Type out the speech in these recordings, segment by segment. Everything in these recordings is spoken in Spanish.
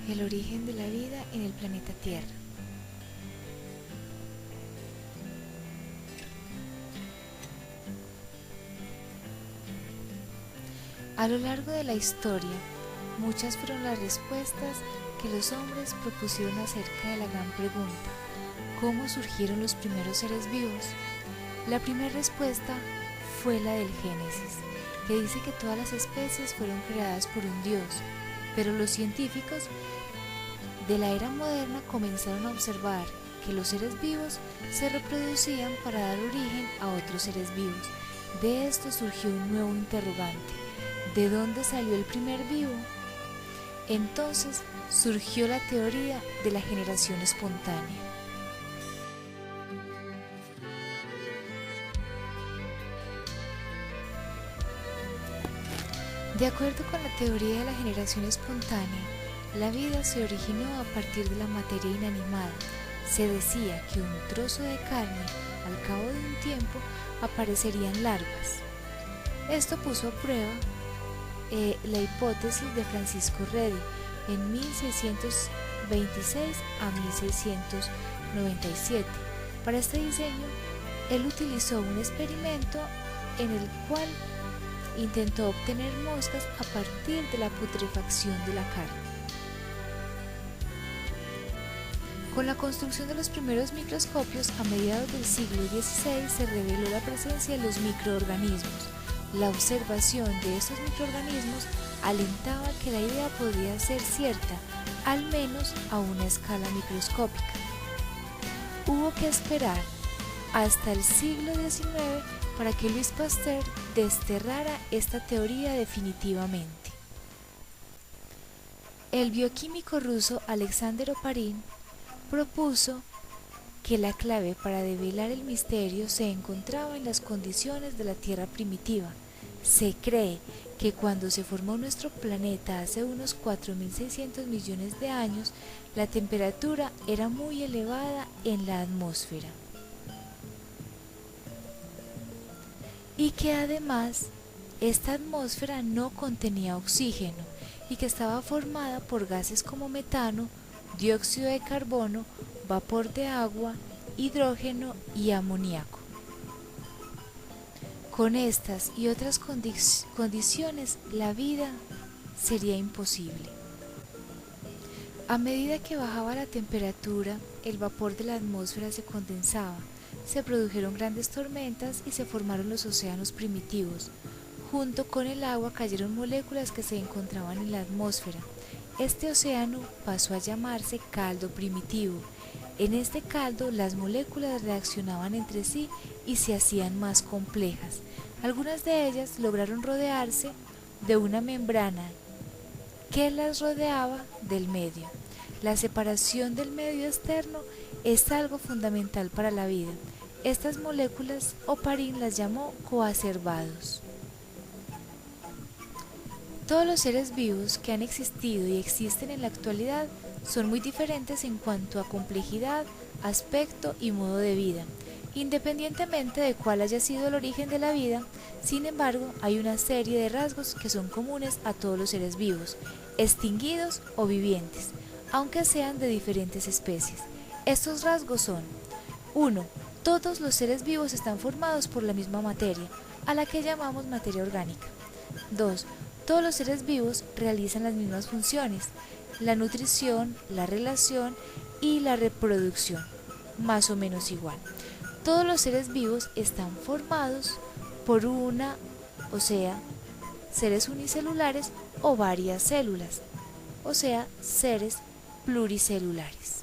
El origen de la vida en el planeta Tierra. A lo largo de la historia, muchas fueron las respuestas que los hombres propusieron acerca de la gran pregunta: ¿cómo surgieron los primeros seres vivos? La primera respuesta fue la del Génesis, que dice que todas las especies fueron creadas por un Dios, pero los científicos de la era moderna comenzaron a observar que los seres vivos se reproducían para dar origen a otros seres vivos. De esto surgió un nuevo interrogante: ¿de dónde salió el primer vivo? Entonces surgió la teoría de la generación espontánea. De acuerdo con la teoría de la generación espontánea, la vida se originó a partir de la materia inanimada. Se decía que un trozo de carne, al cabo de un tiempo, aparecerían larvas. Esto puso a prueba la hipótesis de Francisco Redi en 1626 a 1697. Para este diseño, él utilizó un experimento en el cual intentó obtener moscas a partir de la putrefacción de la carne. Con la construcción de los primeros microscopios a mediados del siglo XVI se reveló la presencia de los microorganismos. La observación de estos microorganismos alentaba que la idea podría ser cierta, al menos a una escala microscópica. Hubo que esperar hasta el siglo XIX para que Louis Pasteur desterrara esta teoría definitivamente. El bioquímico ruso Alexander Oparin propuso que la clave para develar el misterio se encontraba en las condiciones de la Tierra primitiva. Se cree que cuando se formó nuestro planeta hace unos 4.600 millones de años, la temperatura era muy elevada en la atmósfera. Y que además esta atmósfera no contenía oxígeno y que estaba formada por gases como metano, dióxido de carbono, vapor de agua, hidrógeno y amoníaco. Con estas y otras condiciones, la vida sería imposible. A medida que bajaba la temperatura, el vapor de la atmósfera se condensaba, se produjeron grandes tormentas y se formaron los océanos primitivos. Junto con el agua cayeron moléculas que se encontraban en la atmósfera. Este océano pasó a llamarse caldo primitivo. En este caldo las moléculas reaccionaban entre sí y se hacían más complejas. Algunas de ellas lograron rodearse de una membrana que las rodeaba del medio. La separación del medio externo es algo fundamental para la vida. Estas moléculas Oparin las llamó coacervados. Todos los seres vivos que han existido y existen en la actualidad son muy diferentes en cuanto a complejidad, aspecto y modo de vida. Independientemente de cuál haya sido el origen de la vida, sin embargo, hay una serie de rasgos que son comunes a todos los seres vivos, extinguidos o vivientes, aunque sean de diferentes especies. Estos rasgos son: 1. Todos los seres vivos están formados por la misma materia, a la que llamamos materia orgánica. 2. Todos los seres vivos realizan las mismas funciones: la nutrición, la relación y la reproducción, más o menos igual. Todos los seres vivos están formados por una, o sea, seres unicelulares o varias células, o sea, seres pluricelulares.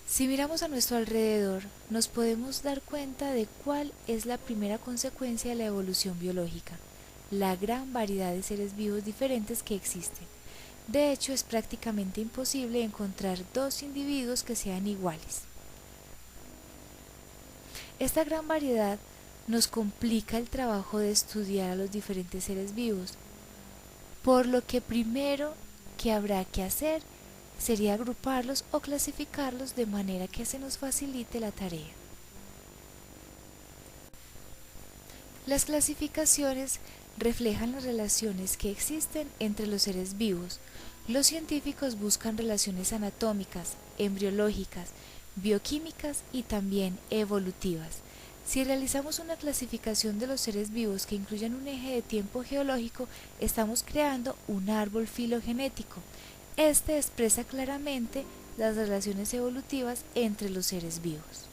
Si miramos a nuestro alrededor, nos podemos dar cuenta de cuál es la primera consecuencia de la evolución biológica: la gran variedad de seres vivos diferentes que existen. De hecho, es prácticamente imposible encontrar dos individuos que sean iguales. Esta gran variedad nos complica el trabajo de estudiar a los diferentes seres vivos, por lo que primero que habrá que hacer sería agruparlos o clasificarlos de manera que se nos facilite la tarea. Las clasificaciones reflejan las relaciones que existen entre los seres vivos. Los científicos buscan relaciones anatómicas, embriológicas, bioquímicas y también evolutivas. Si realizamos una clasificación de los seres vivos que incluyan un eje de tiempo geológico, estamos creando un árbol filogenético. Este expresa claramente las relaciones evolutivas entre los seres vivos.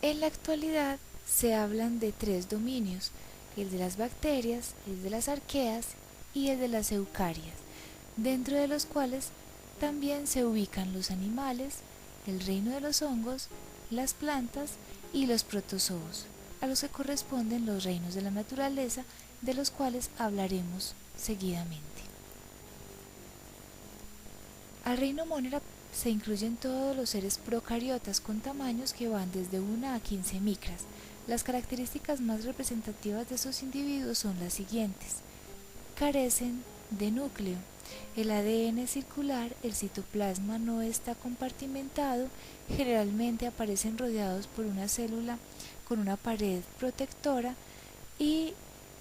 En la actualidad se hablan de tres dominios: el de las bacterias, el de las arqueas y el de las eucarias, dentro de los cuales también se ubican los animales, el reino de los hongos, las plantas y los protozoos, a los que corresponden los reinos de la naturaleza, de los cuales hablaremos seguidamente. Al reino Monera se incluyen todos los seres procariotas con tamaños que van desde 1 a 15 micras. Las características más representativas de estos individuos son las siguientes: carecen de núcleo, el ADN es circular, el citoplasma no está compartimentado, generalmente aparecen rodeados por una célula con una pared protectora y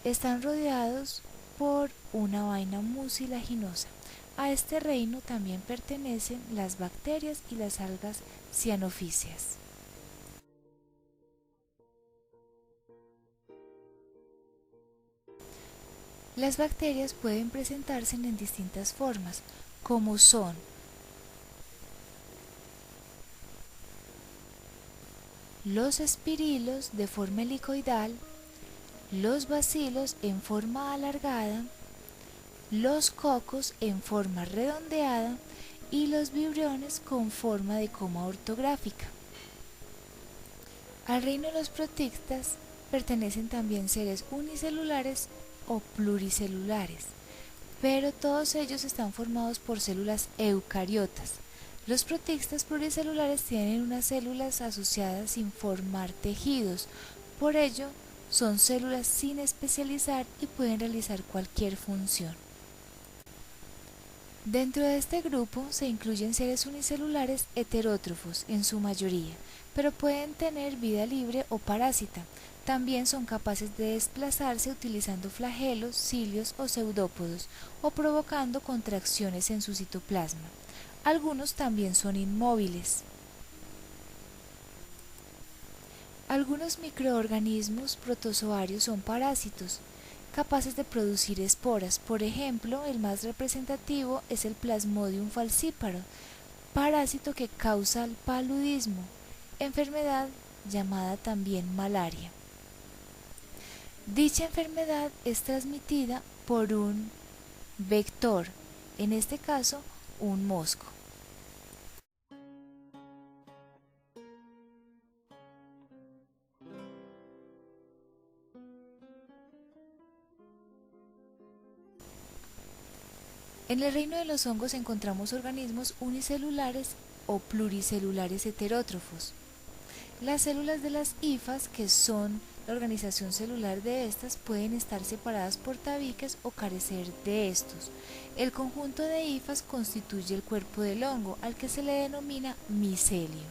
están rodeados por una vaina mucilaginosa. A este reino también pertenecen las bacterias y las algas cianofíceas. Las bacterias pueden presentarse en distintas formas, como son los espirilos de forma helicoidal, los bacilos en forma alargada, los cocos en forma redondeada y los vibriones con forma de coma ortográfica. Al reino de los protistas pertenecen también seres unicelulares o pluricelulares, pero todos ellos están formados por células eucariotas. Los protistas pluricelulares tienen unas células asociadas sin formar tejidos, por ello son células sin especializar y pueden realizar cualquier función. Dentro de este grupo se incluyen seres unicelulares heterótrofos en su mayoría, pero pueden tener vida libre o parásita. También son capaces de desplazarse utilizando flagelos, cilios o pseudópodos o provocando contracciones en su citoplasma. Algunos también son inmóviles. Algunos microorganismos protozoarios son parásitos, capaces de producir esporas. Por ejemplo, el más representativo es el Plasmodium falciparum, parásito que causa el paludismo, enfermedad llamada también malaria. Dicha enfermedad es transmitida por un vector, en este caso un mosco. En el reino de los hongos encontramos organismos unicelulares o pluricelulares heterótrofos. Las células de las hifas, que son la organización celular de estas, pueden estar separadas por tabiques o carecer de estos. El conjunto de hifas constituye el cuerpo del hongo, al que se le denomina micelio.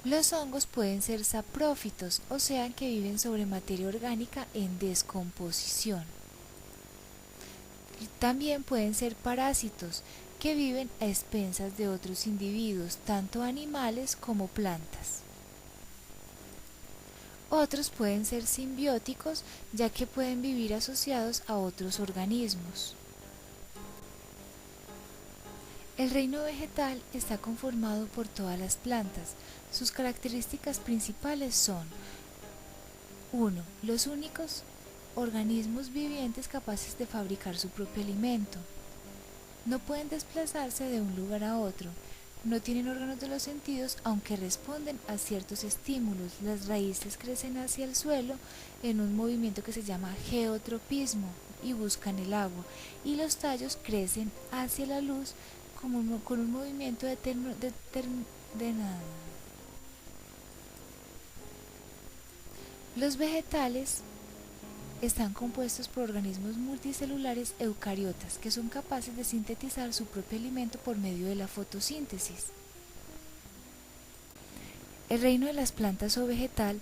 Los hongos pueden ser saprófitos, o sea que viven sobre materia orgánica en descomposición. También pueden ser parásitos, que viven a expensas de otros individuos, tanto animales como plantas. Otros pueden ser simbióticos, ya que pueden vivir asociados a otros organismos. El reino vegetal está conformado por todas las plantas. Sus características principales son: 1. Los únicos organismos vivientes capaces de fabricar su propio alimento. No pueden desplazarse de un lugar a otro. No tienen órganos de los sentidos, aunque responden a ciertos estímulos. Las raíces crecen hacia el suelo en un movimiento que se llama geotropismo y buscan el agua, y los tallos crecen hacia la luz con un movimiento determinado. Los vegetales están compuestos por organismos multicelulares eucariotas que son capaces de sintetizar su propio alimento por medio de la fotosíntesis. El reino de las plantas o vegetal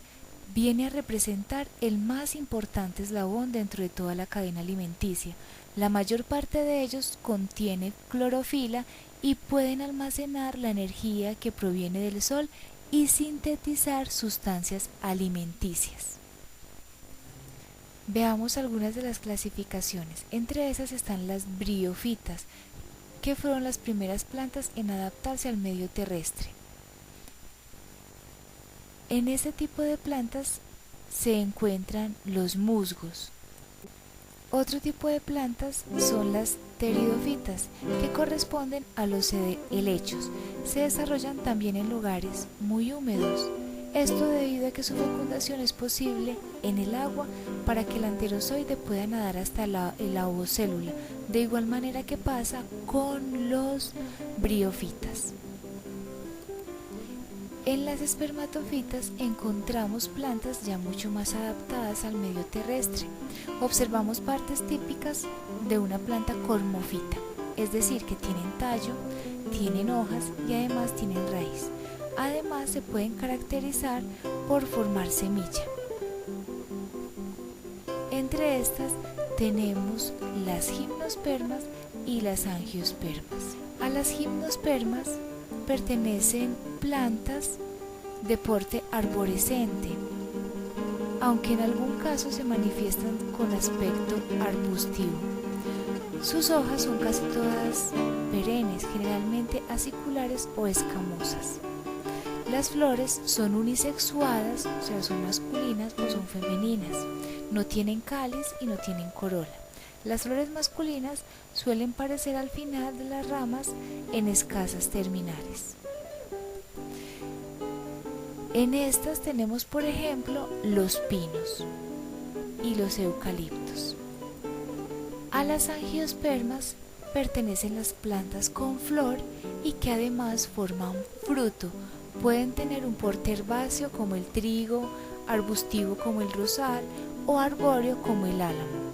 viene a representar el más importante eslabón dentro de toda la cadena alimenticia. La mayor parte de ellos contiene clorofila y pueden almacenar la energía que proviene del sol y sintetizar sustancias alimenticias. Veamos algunas de las clasificaciones. Entre esas están las briófitas, que fueron las primeras plantas en adaptarse al medio terrestre. En este tipo de plantas se encuentran los musgos. Otro tipo de plantas son las pteridofitas, que corresponden a los helechos. Se desarrollan también en lugares muy húmedos. Esto debido a que su fecundación es posible en el agua para que el anterozoide pueda nadar hasta la ovocélula, de igual manera que pasa con los briófitas. En las espermatofitas encontramos plantas ya mucho más adaptadas al medio terrestre. Observamos partes típicas de una planta cormofita, es decir, que tienen tallo, tienen hojas y además tienen raíz. Además se pueden caracterizar por formar semilla. Entre estas tenemos las gimnospermas y las angiospermas. A las gimnospermas pertenecen plantas de porte arborescente, aunque en algún caso se manifiestan con aspecto arbustivo. Sus hojas son casi todas perennes, generalmente aciculares o escamosas. Las flores son unisexuadas, o sea, son masculinas o son femeninas. No tienen cáliz y no tienen corola. Las flores masculinas suelen aparecer al final de las ramas en escasas terminales. En estas tenemos, por ejemplo, los pinos y los eucaliptos. A las angiospermas pertenecen las plantas con flor y que además forman fruto. Pueden tener un porte herbáceo como el trigo, arbustivo como el rosal o arbóreo como el álamo.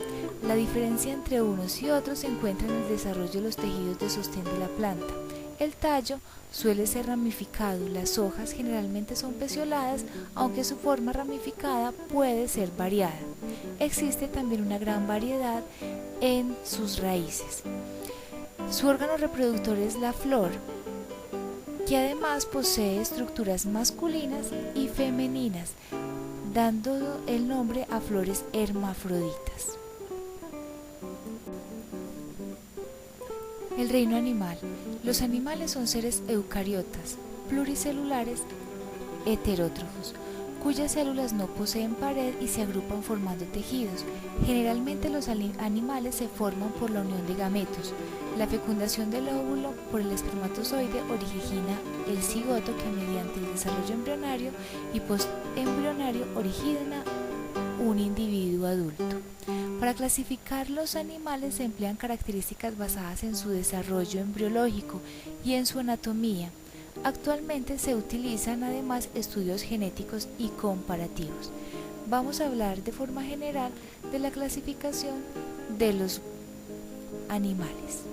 La diferencia entre unos y otros se encuentra en el desarrollo de los tejidos de sostén de la planta. El tallo suele ser ramificado, las hojas generalmente son pecioladas, aunque su forma ramificada puede ser variada. Existe también una gran variedad en sus raíces. Su órgano reproductor es la flor, que además posee estructuras masculinas y femeninas, dando el nombre a flores hermafroditas. El reino animal. Los animales son seres eucariotas, pluricelulares, heterótrofos, cuyas células no poseen pared y se agrupan formando tejidos. Generalmente los animales se forman por la unión de gametos. La fecundación del óvulo por el espermatozoide origina el cigoto que mediante el desarrollo embrionario y postembrionario origina un individuo adulto. Para clasificar los animales se emplean características basadas en su desarrollo embriológico y en su anatomía. Actualmente se utilizan además estudios genéticos y comparativos. Vamos a hablar de forma general de la clasificación de los animales.